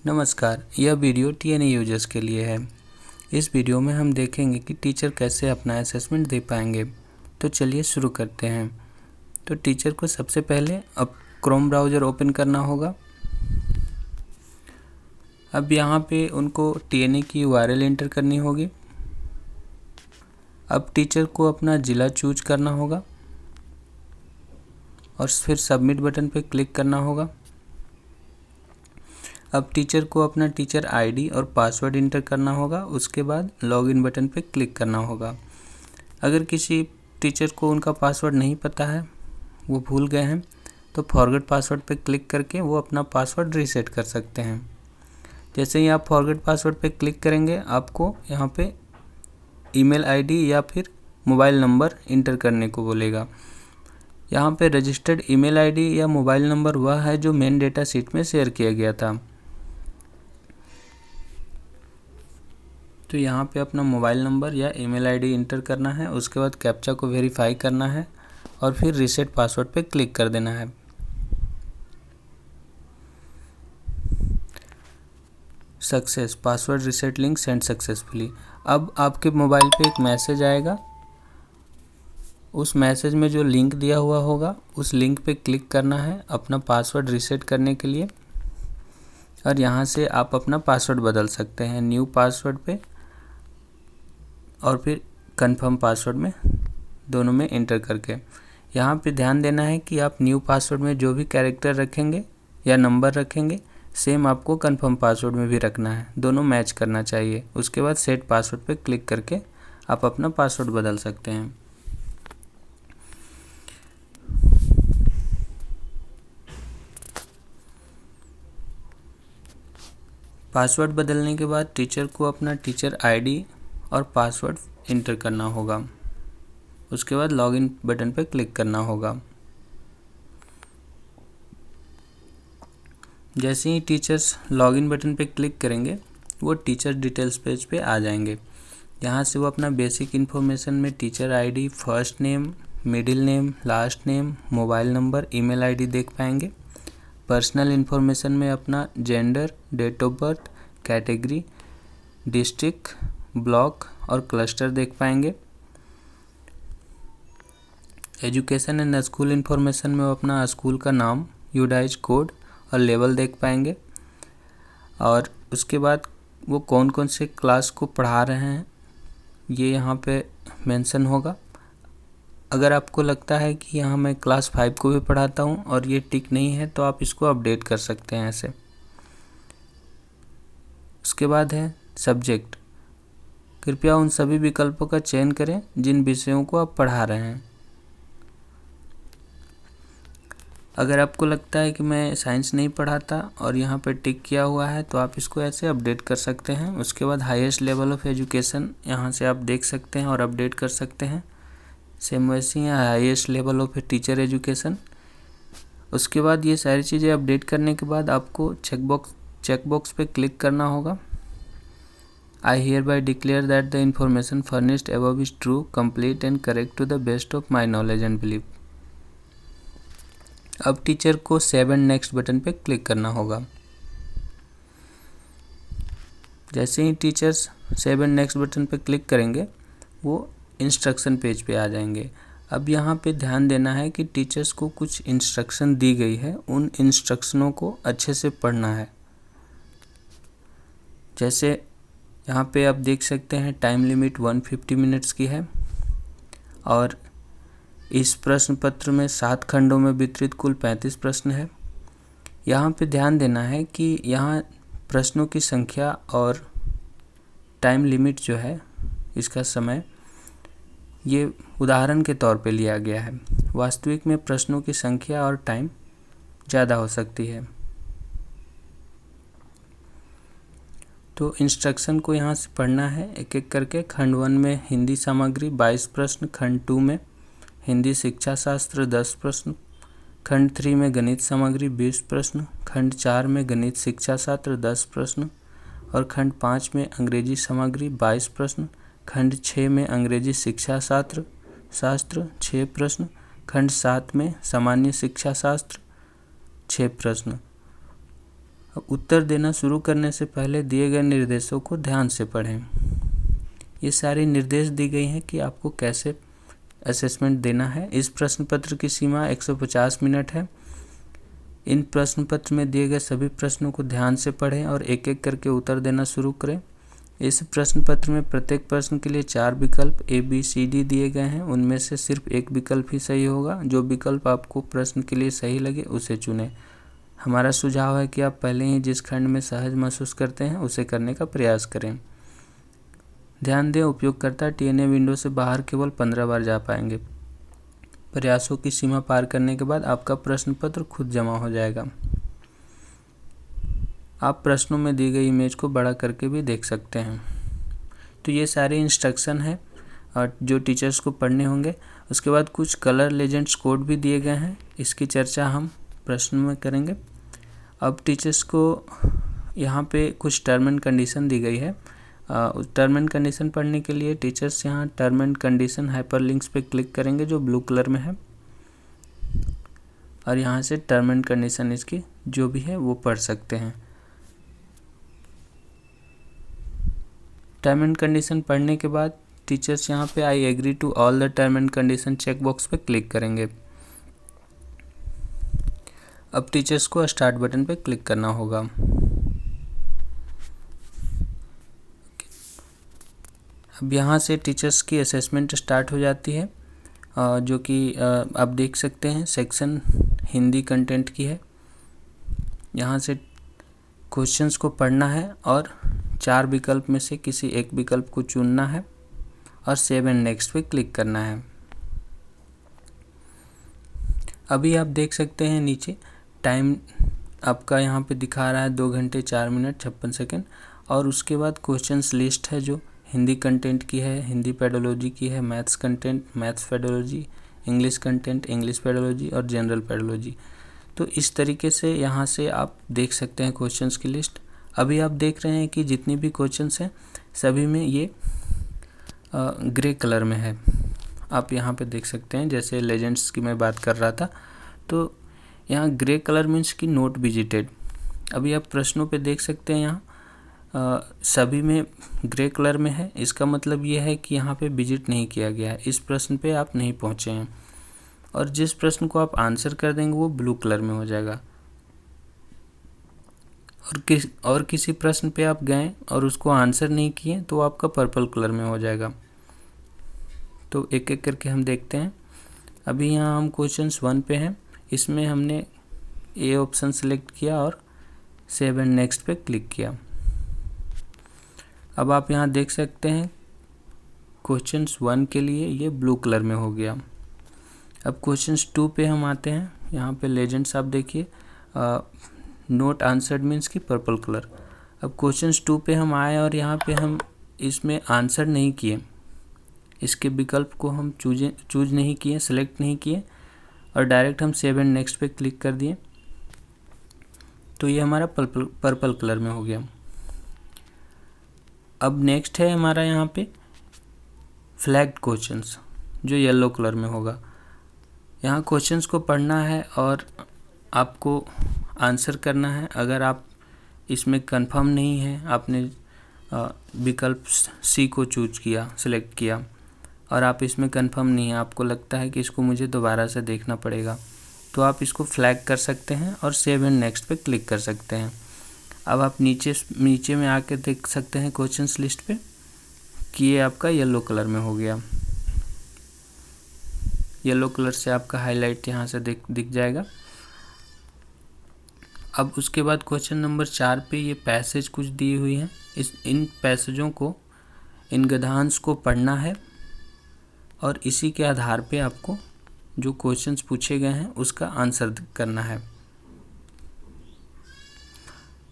नमस्कार, यह video TNA users के लिए है। इस वीडियो में हम देखेंगे कि टीचर कैसे अपना असेसमेंट दे पाएंगे। तो चलिए शुरू करते हैं। तो टीचर को सबसे पहले अब क्रोम ब्राउज़र ओपन करना होगा। अब यहाँ पे उनको टीएनए की यूआरएल एंटर करनी होगी। अब टीचर को अपना ज़िला चूज करना होगा और फिर सबमिट बटन पर क्लिक करना होगा। अब टीचर को अपना टीचर आईडी और पासवर्ड इंटर करना होगा। उसके बाद लॉगिन बटन पर क्लिक करना होगा। अगर किसी टीचर को उनका पासवर्ड नहीं पता है, वो भूल गए हैं, तो फॉरगेट पासवर्ड पर क्लिक करके वो अपना पासवर्ड रीसेट कर सकते हैं। जैसे ही आप फॉरगेट पासवर्ड पर क्लिक करेंगे, आपको यहाँ पे ईमेल आईडी या फिर मोबाइल नंबर इंटर करने को बोलेगा। यहाँ पे रजिस्टर्ड ईमेल आईडी या मोबाइल नंबर वह है जो मेन डेटा शीट में शेयर किया गया था। तो यहाँ पे अपना मोबाइल नंबर या ईमेल आईडी इंटर करना है। उसके बाद कैप्चा को वेरीफाई करना है और फिर रीसेट पासवर्ड पे क्लिक कर देना है। Success, password reset link send successfully. अब आपके मोबाइल पे एक मैसेज आएगा। उस मैसेज में जो लिंक दिया हुआ होगा, उस लिंक पे क्लिक करना है अपना पासवर्ड रीसेट करने के लिए। और यहाँ से आप अपना पासवर्ड बदल सकते हैं न्यू पासवर्ड पे और फिर कंफर्म पासवर्ड में, दोनों में इंटर करके। यहाँ पे ध्यान देना है कि आप न्यू पासवर्ड में जो भी कैरेक्टर रखेंगे या नंबर रखेंगे, सेम आपको कंफर्म पासवर्ड में भी रखना है। दोनों मैच करना चाहिए। उसके बाद सेट पासवर्ड पे क्लिक करके आप अपना पासवर्ड बदल सकते हैं। पासवर्ड बदलने के बाद टीचर को अपना टीचर आईडी और पासवर्ड इंटर करना होगा। उसके बाद लॉगिन बटन पर क्लिक करना होगा। जैसे ही टीचर्स लॉगिन बटन पर क्लिक करेंगे, वो टीचर डिटेल्स पेज पे आ जाएंगे। यहाँ से वो अपना बेसिक इन्फॉर्मेशन में teacher ID, first name, middle name, last name, mobile number, email ID देख पाएंगे। पर्सनल इन्फॉर्मेशन में अपना gender, date of birth, category, district, block और क्लस्टर देख पाएंगे। एजुकेशन एंड स्कूल इन्फॉर्मेशन में वो अपना स्कूल का नाम, यूडाइज कोड और लेवल देख पाएंगे। और उसके बाद वो कौन कौन से क्लास को पढ़ा रहे हैं, ये यहाँ पे मेंशन होगा। अगर आपको लगता है कि यहाँ मैं क्लास 5 को भी पढ़ाता हूँ और ये टिक नहीं है, तो आप इसको अपडेट कर सकते हैं ऐसे। उसके बाद है सब्जेक्ट। कृपया उन सभी विकल्पों का चयन करें जिन विषयों को आप पढ़ा रहे हैं। अगर आपको लगता है कि मैं साइंस नहीं पढ़ाता और यहाँ पर टिक किया हुआ है, तो आप इसको ऐसे अपडेट कर सकते हैं। उसके बाद हाईएस्ट लेवल ऑफ एजुकेशन यहाँ से आप देख सकते हैं और अपडेट कर सकते हैं। सेम वैसे ही highest level of teacher education. उसके बाद ये सारी चीज़ें अपडेट करने के बाद आपको चेकबॉक्स पे क्लिक करना होगा। I hereby declare that the information furnished above is true, complete and correct to the best of my knowledge and believe. अब टीचर को सेव एंड नेक्स्ट बटन पे क्लिक करना होगा। जैसे ही teachers save and next button पे click करेंगे, वो इंस्ट्रक्शन पेज पे आ जाएंगे। अब यहाँ पे ध्यान देना है कि टीचर्स को कुछ इंस्ट्रक्शन दी गई है, उन इंस्ट्रक्शनों को अच्छे से पढ़ना है। जैसे यहाँ पे आप देख सकते हैं टाइम लिमिट 150 मिनट्स की है और इस प्रश्न पत्र में 7 खंडों में वितरित कुल 35 प्रश्न है। यहाँ पे ध्यान देना है कि यहाँ प्रश्नों की संख्या और टाइम लिमिट जो है, इसका समय, ये उदाहरण के तौर पे लिया गया है। वास्तविक में प्रश्नों की संख्या और टाइम ज़्यादा हो सकती है। तो इंस्ट्रक्शन को यहाँ से पढ़ना है एक एक करके। खंड 1 में हिंदी सामग्री 22 प्रश्न, खंड 2 में हिंदी शिक्षा शास्त्र 10 प्रश्न, खंड 3 में गणित सामग्री 20 प्रश्न, खंड 4 में गणित शिक्षा शास्त्र 10 प्रश्न और खंड 5 में अंग्रेजी सामग्री 22 प्रश्न, खंड 6 में अंग्रेजी शिक्षा शास्त्र 6 प्रश्न, खंड 7 में सामान्य शिक्षा शास्त्र 6 प्रश्न। उत्तर देना शुरू करने से पहले दिए गए निर्देशों को ध्यान से पढ़ें। ये सारे निर्देश दी गई हैं कि आपको कैसे असेसमेंट देना है। इस प्रश्न पत्र की सीमा 150 मिनट है। इन प्रश्न पत्र में दिए गए सभी प्रश्नों को ध्यान से पढ़ें और एक एक करके उत्तर देना शुरू करें। इस प्रश्न पत्र में प्रत्येक प्रश्न के लिए 4 विकल्प ABCD दिए गए हैं। उनमें से सिर्फ एक विकल्प ही सही होगा। जो विकल्प आपको प्रश्न के लिए सही लगे उसे चुनें। हमारा सुझाव है कि आप पहले ही जिस खंड में सहज महसूस करते हैं उसे करने का प्रयास करें। ध्यान दें, उपयोगकर्ता TNA विंडो से बाहर केवल 15 बार जा पाएंगे। प्रयासों की सीमा पार करने के बाद आपका प्रश्न पत्र खुद जमा हो जाएगा। आप प्रश्नों में दी गई इमेज को बड़ा करके भी देख सकते हैं। तो ये सारे इंस्ट्रक्शन हैं और जो टीचर्स को पढ़ने होंगे। उसके बाद कुछ कलर लेजेंड्स कोड भी दिए गए हैं, इसकी चर्चा हम प्रश्न में करेंगे। अब टीचर्स को यहाँ पे कुछ टर्म एंड कंडीशन दी गई है। टर्म एंड कंडीशन पढ़ने के लिए टीचर्स यहाँ टर्म एंड कंडीशन हाइपरलिंक्स पे क्लिक करेंगे जो ब्लू कलर में है, और यहाँ से टर्म एंड कंडीशन इसकी जो भी है वो पढ़ सकते हैं। टर्म एंड कंडीशन पढ़ने के बाद टीचर्स यहाँ पे I agree to all the term and condition check box पे क्लिक करेंगे। अब टीचर्स को स्टार्ट बटन पे क्लिक करना होगा। अब यहाँ से टीचर्स की असेसमेंट स्टार्ट हो जाती है, जो कि आप देख सकते हैं सेक्शन हिंदी कंटेंट की है। यहाँ से क्वेश्चंस को पढ़ना है और 4 विकल्प में से किसी एक विकल्प को चुनना है और सेव एंड नेक्स्ट पे क्लिक करना है। अभी आप देख सकते हैं नीचे टाइम आपका यहाँ पे दिखा रहा है 2 घंटे 4 मिनट 56 सेकेंड, और उसके बाद क्वेश्चंस लिस्ट है जो हिंदी कंटेंट की है, हिंदी पेडोलॉजी की है, maths content maths pedology, English content English pedology और जनरल पेडोलॉजी। तो इस तरीके से यहाँ से आप देख सकते हैं क्वेश्चंस की लिस्ट। अभी आप देख रहे हैं कि जितनी भी क्वेश्चंस हैं सभी में ये ग्रे कलर में है। आप यहाँ पे देख सकते हैं, जैसे लेजेंड्स की मैं बात कर रहा था तो यहाँ ग्रे कलर मीन्स की नोट विजिटेड। अभी आप प्रश्नों पे देख सकते हैं यहाँ सभी में ग्रे कलर में है। इसका मतलब ये है कि यहाँ पे विजिट नहीं किया गया है, इस प्रश्न पे आप नहीं पहुँचे हैं। और जिस प्रश्न को आप आंसर कर देंगे वो ब्लू कलर में हो जाएगा। और किसी प्रश्न पे आप गए और उसको आंसर नहीं किए तो आपका पर्पल कलर में हो जाएगा। तो एक एक करके हम देखते हैं। अभी यहाँ हम क्वेश्चंस 1 पे हैं, इसमें हमने ए ऑप्शन सेलेक्ट किया और सेव एंड नेक्स्ट पे क्लिक किया। अब आप यहाँ देख सकते हैं क्वेश्चंस 1 के लिए ये ब्लू कलर में हो गया। अब क्वेश्चंस 2 पे हम आते हैं। यहाँ पे लेजेंड्स आप देखिए नोट आंसर्ड मीन्स की पर्पल कलर। अब क्वेश्चंस 2 पे हम आए और यहाँ पे हम इसमें आंसर नहीं किए, इसके विकल्प को हम चूज नहीं किए, सेलेक्ट नहीं किए और डायरेक्ट हम सेव एंड नेक्स्ट पे क्लिक कर दिए, तो ये हमारा पर्पल कलर में हो गया। अब नेक्स्ट है हमारा यहाँ पे फ्लैग्ड क्वेश्चंस जो येलो कलर में होगा। यहाँ क्वेश्चंस को पढ़ना है और आपको आंसर करना है। अगर आप इसमें कंफर्म नहीं है, आपने विकल्प सी को चूज किया, सिलेक्ट किया और आप इसमें कंफर्म नहीं है, आपको लगता है कि इसको मुझे दोबारा से देखना पड़ेगा, तो आप इसको फ्लैग कर सकते हैं और सेव एंड नेक्स्ट पे क्लिक कर सकते हैं। अब आप नीचे में आके देख सकते हैं क्वेश्चंस लिस्ट पे कि ये आपका येलो कलर में हो गया। येलो कलर से आपका हाईलाइट यहाँ से दिख जाएगा। अब उसके बाद क्वेश्चन नंबर 4 पे ये पैसेज कुछ दी हुई हैं। इन पैसेजों को, इन गद्यांश को पढ़ना है और इसी के आधार पे आपको जो क्वेश्चंस पूछे गए हैं उसका आंसर करना है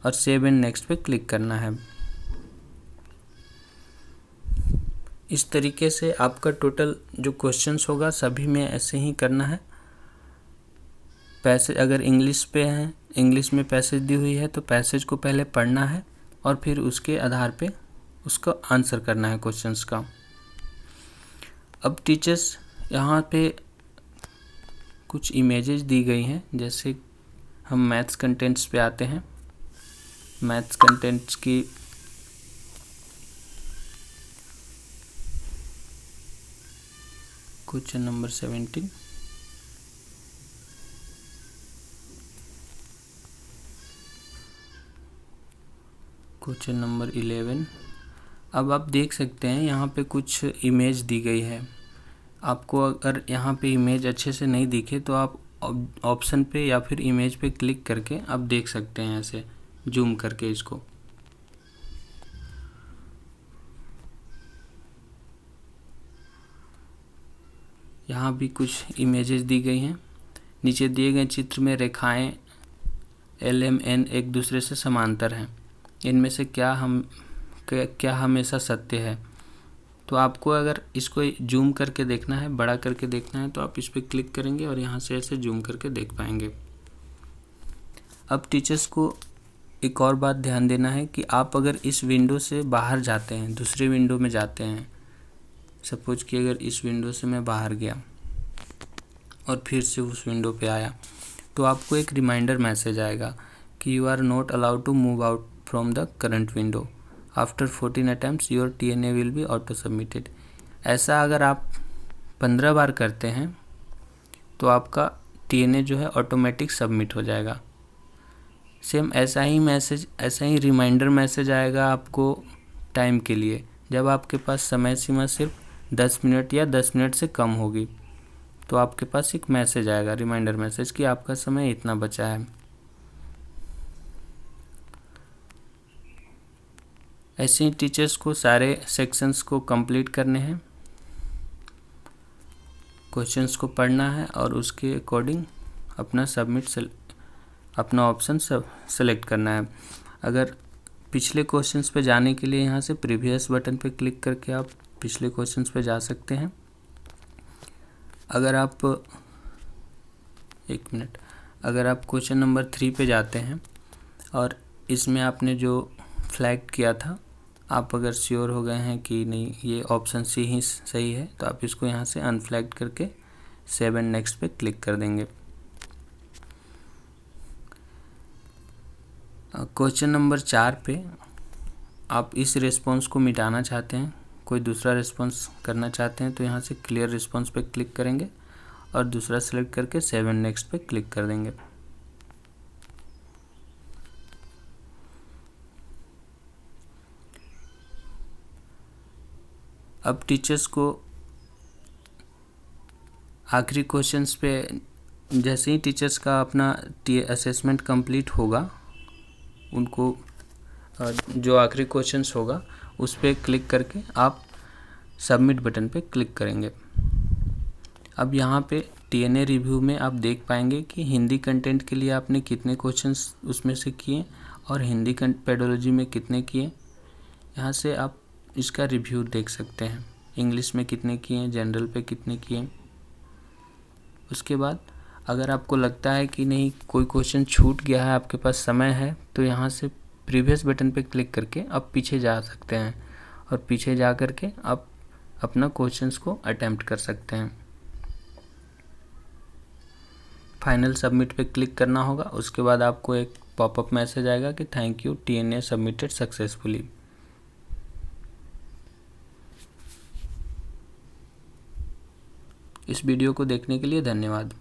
और सेव एंड नेक्स्ट पे क्लिक करना है। इस तरीके से आपका टोटल जो क्वेश्चंस होगा सभी में ऐसे ही करना है। पैसेज अगर इंग्लिश पे हैं, इंग्लिश में पैसेज दी हुई है तो पैसेज को पहले पढ़ना है और फिर उसके आधार पे उसका आंसर करना है क्वेश्चंस का। अब टीचर्स यहाँ पे कुछ इमेजेस दी गई हैं, जैसे हम मैथ्स कंटेंट्स पे आते हैं। मैथ्स कंटेंट्स की क्वेश्चन नंबर 17, क्वेश्चन नंबर 11। अब आप देख सकते हैं यहाँ पे कुछ इमेज दी गई है। आपको अगर यहाँ पे इमेज अच्छे से नहीं दिखे तो आप ऑप्शन पे या फिर इमेज पे क्लिक करके आप देख सकते हैं ऐसे जूम करके इसको। यहाँ भी कुछ इमेजेस दी गई हैं। नीचे दिए गए चित्र में रेखाएं LMN एक दूसरे से समांतर हैं। इनमें से क्या हमेशा सत्य है। तो आपको अगर इसको जूम करके देखना है, बड़ा करके देखना है, तो आप इस पर क्लिक करेंगे और यहाँ से ऐसे जूम करके देख पाएंगे। अब टीचर्स को एक और बात ध्यान देना है कि आप अगर इस विंडो से बाहर जाते हैं, दूसरे विंडो में जाते हैं, सपोज कि अगर इस विंडो से मैं बाहर गया और फिर से उस विंडो पे आया, तो आपको एक रिमाइंडर मैसेज आएगा कि you are not allowed to move out from the current window after 14 attempts your TNA will be auto submitted. ऐसा अगर आप 15 बार करते हैं तो आपका TNA जो है ऑटोमेटिक सबमिट हो जाएगा। सेम ऐसा ही रिमाइंडर मैसेज आएगा आपको टाइम के लिए, जब आपके पास समय सीमा सिर्फ 10 मिनट या 10 मिनट से कम होगी, तो आपके पास एक मैसेज आएगा, रिमाइंडर मैसेज, कि आपका समय इतना बचा है। ऐसे ही टीचर्स को सारे सेक्शंस को कंप्लीट करने हैं, क्वेश्चंस को पढ़ना है और उसके अकॉर्डिंग अपना ऑप्शन सेलेक्ट करना है। अगर पिछले क्वेश्चंस पे जाने के लिए यहाँ से प्रीवियस बटन पे क्लिक करके आप पिछले क्वेश्चंस पे जा सकते हैं। अगर आप क्वेश्चन नंबर 3 पे जाते हैं और इसमें आपने जो फ्लैग किया था, आप अगर श्योर हो गए हैं कि नहीं ये ऑप्शन C ही सही है, तो आप इसको यहाँ से अनफ्लैग करके सेव एंड नेक्स्ट पे क्लिक कर देंगे। क्वेश्चन नंबर 4 पे आप इस रिस्पॉन्स को मिटाना चाहते हैं, कोई दूसरा रिस्पॉन्स करना चाहते हैं, तो यहाँ से क्लियर रिस्पॉन्स पे क्लिक करेंगे और दूसरा सेलेक्ट करके सेव एंड नेक्स्ट पे क्लिक कर देंगे। अब टीचर्स को आखिरी क्वेश्चंस पे जैसे ही टीचर्स का अपना असेसमेंट कंप्लीट होगा, उनको जो आखिरी क्वेश्चंस होगा उस पर क्लिक करके आप सबमिट बटन पे क्लिक करेंगे। अब यहाँ पे TNA रिव्यू में आप देख पाएंगे कि हिंदी कंटेंट के लिए आपने कितने क्वेश्चंस उसमें से किए और हिंदी पेडोलॉजी में कितने किए। यहाँ से आप इसका रिव्यू देख सकते हैं, इंग्लिश में कितने किए, जनरल पे कितने किए। उसके बाद अगर आपको लगता है कि नहीं कोई क्वेश्चन छूट गया है, आपके पास समय है, तो यहाँ से प्रीवियस बटन पे क्लिक करके आप पीछे जा सकते हैं और पीछे जा करके आप अपना क्वेश्चंस को अटेम्प्ट कर सकते हैं। फाइनल सबमिट पे क्लिक करना होगा। उसके बाद आपको एक पॉपअप मैसेज आएगा कि thank you, TNA submitted successfully. इस वीडियो को देखने के लिए धन्यवाद।